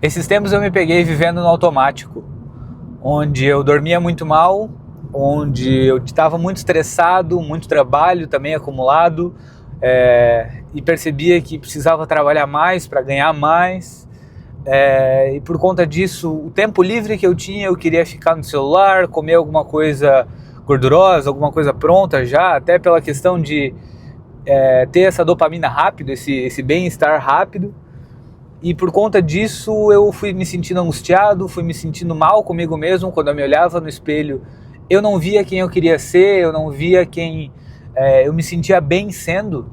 Esses tempos eu me peguei vivendo no automático, onde eu dormia muito mal, onde eu estava muito estressado, muito trabalho também acumulado, e percebia que precisava trabalhar mais para ganhar mais, e por conta disso, o tempo livre que eu tinha, eu queria ficar no celular, comer alguma coisa gordurosa, alguma coisa pronta já, até pela questão de ter essa dopamina rápido, esse bem-estar rápido. E por conta disso eu fui me sentindo angustiado, fui me sentindo mal comigo mesmo. Quando eu me olhava no espelho, eu não via quem eu queria ser, eu não via quem eu me sentia bem sendo.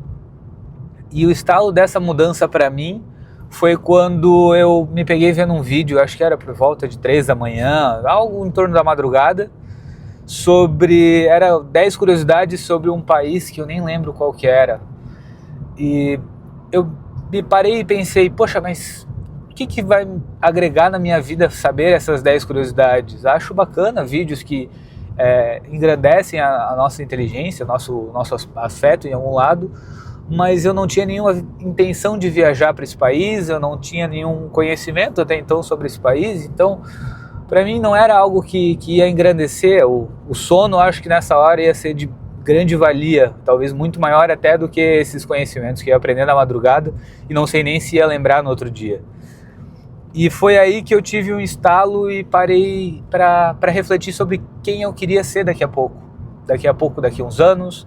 E o estalo dessa mudança para mim foi quando eu me peguei vendo um vídeo, acho que era por volta de 3 da manhã, algo em torno da madrugada, era 10 curiosidades sobre um país que eu nem lembro qual que era. E eu me parei e pensei, poxa, mas o que vai agregar na minha vida saber essas 10 curiosidades? Acho bacana vídeos que engrandecem a nossa inteligência, nosso afeto em algum lado, mas eu não tinha nenhuma intenção de viajar para esse país, eu não tinha nenhum conhecimento até então sobre esse país, então para mim não era algo que ia engrandecer. O sono, acho que nessa hora ia ser de grande valia, talvez muito maior até do que esses conhecimentos que eu ia aprender na madrugada e não sei nem se ia lembrar no outro dia. E foi aí que eu tive um estalo e parei para refletir sobre quem eu queria ser daqui a pouco, daqui uns anos,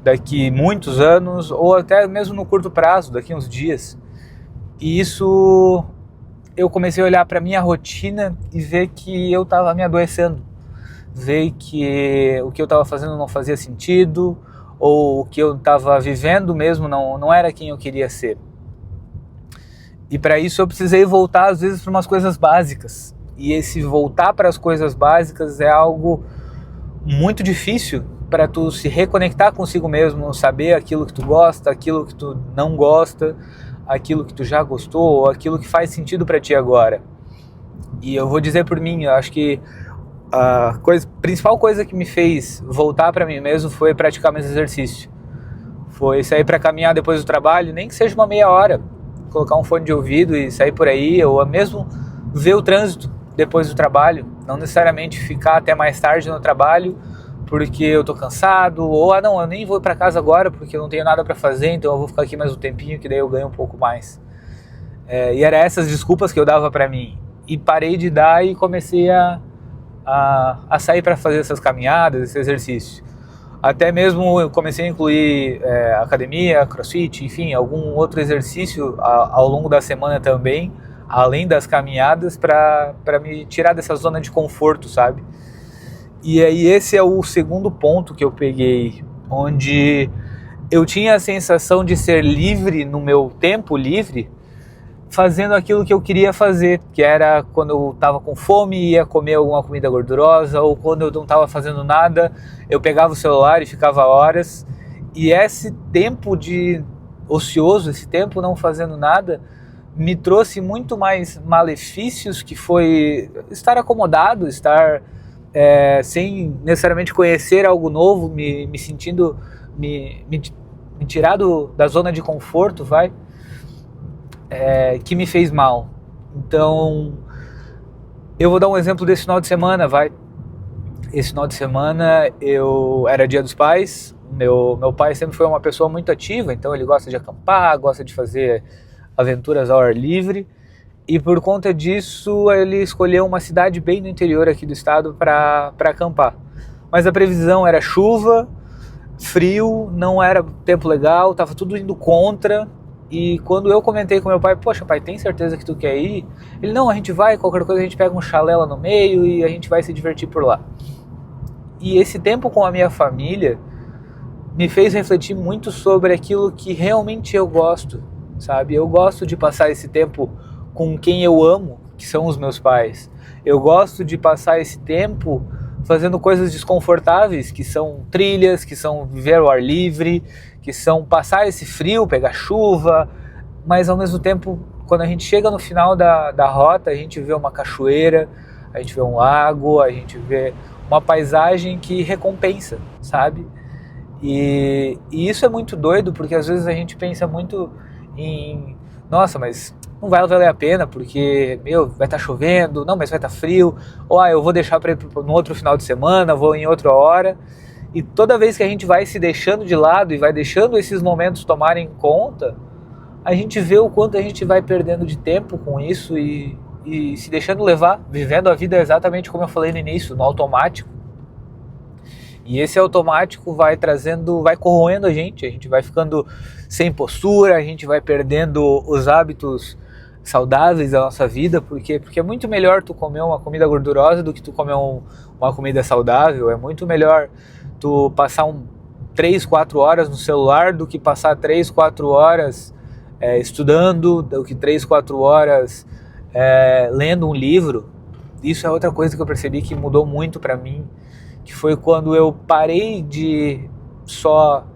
daqui muitos anos, ou até mesmo no curto prazo, daqui uns dias. E isso, eu comecei a olhar para minha rotina e ver que eu estava me adoecendo, ver que o que eu estava fazendo não fazia sentido, ou o que eu estava vivendo mesmo não era quem eu queria ser. E para isso eu precisei voltar às vezes para umas coisas básicas. E esse voltar para as coisas básicas é algo muito difícil para tu se reconectar consigo mesmo, saber aquilo que tu gosta, aquilo que tu não gosta, aquilo que tu já gostou, ou aquilo que faz sentido para ti agora. E eu vou dizer por mim, eu acho que a principal coisa que me fez voltar para mim mesmo foi praticar mais exercício. Foi sair para caminhar depois do trabalho, nem que seja uma meia hora, colocar um fone de ouvido e sair por aí, ou mesmo ver o trânsito depois do trabalho, não necessariamente ficar até mais tarde no trabalho porque eu tô cansado, ou não, eu nem vou para casa agora porque eu não tenho nada para fazer, então eu vou ficar aqui mais um tempinho que daí eu ganho um pouco mais. E eram essas desculpas que eu dava para mim, e parei de dar e comecei a sair para fazer essas caminhadas, esse exercício. Até mesmo eu comecei a incluir academia, crossfit, enfim, algum outro exercício ao longo da semana também, além das caminhadas, para me tirar dessa zona de conforto, sabe? E aí esse é o segundo ponto que eu peguei, onde eu tinha a sensação de ser livre no meu tempo livre, fazendo aquilo que eu queria fazer, que era quando eu estava com fome e ia comer alguma comida gordurosa, ou quando eu não estava fazendo nada, eu pegava o celular e ficava horas. E esse tempo de ocioso, esse tempo não fazendo nada, me trouxe muito mais malefícios, que foi estar acomodado, estar sem necessariamente conhecer algo novo, me sentindo, me tirar da zona de conforto, que me fez mal. Então, eu vou dar um exemplo desse final de semana, Esse final de semana era Dia dos Pais. Meu pai sempre foi uma pessoa muito ativa, então ele gosta de acampar, gosta de fazer aventuras ao ar livre. E por conta disso, ele escolheu uma cidade bem no interior aqui do estado para acampar. Mas a previsão era chuva, frio, não era tempo legal, estava tudo indo contra. E quando eu comentei com meu pai, poxa pai, tem certeza que tu quer ir? Ele, não, a gente vai, qualquer coisa a gente pega um chalé lá no meio e a gente vai se divertir por lá. E esse tempo com a minha família me fez refletir muito sobre aquilo que realmente eu gosto, sabe? Eu gosto de passar esse tempo com quem eu amo, que são os meus pais. Eu gosto de passar esse tempo fazendo coisas desconfortáveis, que são trilhas, que são viver ao ar livre, que são passar esse frio, pegar chuva, mas ao mesmo tempo, quando a gente chega no final da rota, a gente vê uma cachoeira, a gente vê um lago, a gente vê uma paisagem que recompensa, sabe? E isso é muito doido, porque às vezes a gente pensa muito nossa, mas não vai valer a pena porque, meu, vai estar chovendo, não, mas vai estar frio, ou eu vou deixar para ir no outro final de semana, vou em outra hora. E toda vez que a gente vai se deixando de lado e vai deixando esses momentos tomarem conta, a gente vê o quanto a gente vai perdendo de tempo com isso e se deixando levar, vivendo a vida exatamente como eu falei no início, no automático. E esse automático vai corroendo a gente vai ficando sem postura, a gente vai perdendo os hábitos saudáveis da nossa vida, porque é muito melhor tu comer uma comida gordurosa do que tu comer uma comida saudável, é muito melhor tu passar 3, 4 horas no celular do que passar 3, 4 horas estudando, do que 3, 4 horas lendo um livro. Isso é outra coisa que eu percebi que mudou muito para mim, que foi quando eu parei de só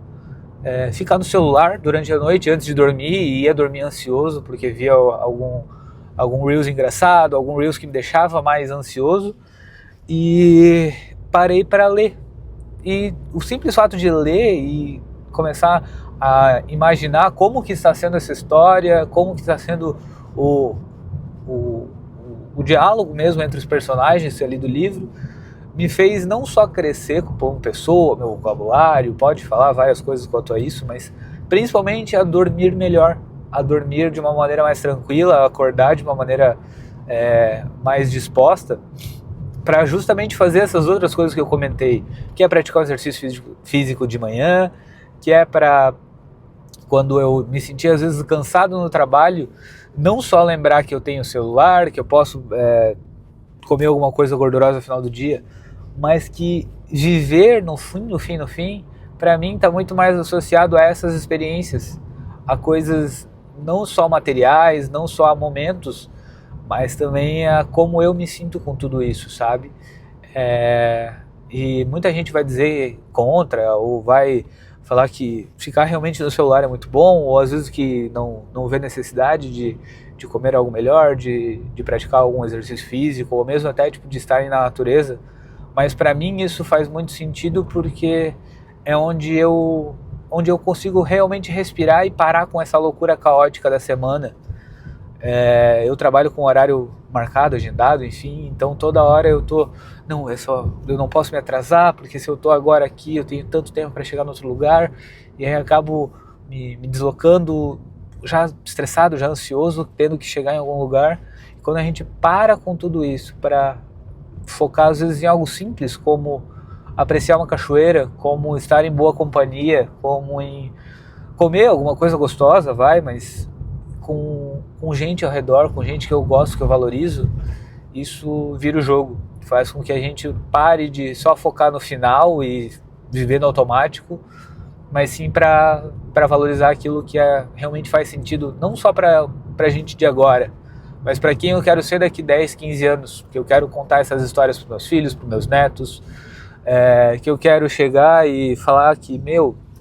ficar no celular durante a noite antes de dormir e ia dormir ansioso porque via algum Reels engraçado, algum Reels que me deixava mais ansioso, e parei para ler. E o simples fato de ler e começar a imaginar como que está sendo essa história, como que está sendo o diálogo mesmo entre os personagens ali do livro, me fez não só crescer como pessoa, meu vocabulário, pode falar várias coisas quanto a isso, mas principalmente a dormir melhor, a dormir de uma maneira mais tranquila, a acordar de uma maneira mais disposta, para justamente fazer essas outras coisas que eu comentei, que é praticar o exercício físico de manhã, que é para quando eu me sentia às vezes cansado no trabalho, não só lembrar que eu tenho celular, que eu posso comer alguma coisa gordurosa no final do dia, mas que viver no fim, para mim está muito mais associado a essas experiências, a coisas não só materiais, não só a momentos, mas também a como eu me sinto com tudo isso, sabe? E muita gente vai dizer contra, ou vai falar que ficar realmente no celular é muito bom, ou às vezes que não vê necessidade de comer algo melhor, de praticar algum exercício físico, ou mesmo até de estar na natureza. Mas para mim isso faz muito sentido porque é onde eu consigo realmente respirar e parar com essa loucura caótica da semana. Eu trabalho com horário marcado, agendado, enfim, então toda hora eu não posso me atrasar, porque se eu tô agora aqui eu tenho tanto tempo para chegar no outro lugar, e aí acabo me deslocando já estressado, já ansioso, tendo que chegar em algum lugar. E quando a gente para com tudo isso para focar às vezes em algo simples, como apreciar uma cachoeira, como estar em boa companhia, como em comer alguma coisa gostosa, mas com gente ao redor, com gente que eu gosto, que eu valorizo, isso vira o jogo, faz com que a gente pare de só focar no final e viver no automático, mas sim para valorizar aquilo que realmente faz sentido, não só para a gente de agora, mas para quem eu quero ser daqui 10, 15 anos, que eu quero contar essas histórias para meus filhos, para meus netos, que eu quero chegar e falar que,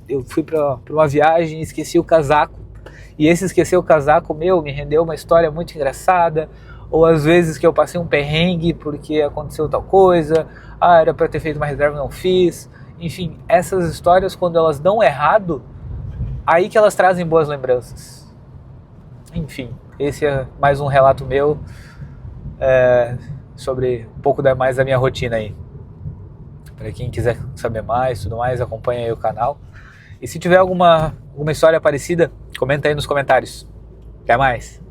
eu fui para uma viagem e esqueci o casaco, e esse esquecer o casaco, me rendeu uma história muito engraçada, ou às vezes que eu passei um perrengue porque aconteceu tal coisa, era para ter feito uma reserva, não fiz. Enfim, essas histórias, quando elas dão errado, aí que elas trazem boas lembranças. Enfim, esse é mais um relato meu sobre um pouco mais da minha rotina aí. Para quem quiser saber mais, tudo mais, acompanha aí o canal. E se tiver alguma história parecida, comenta aí nos comentários. Até mais!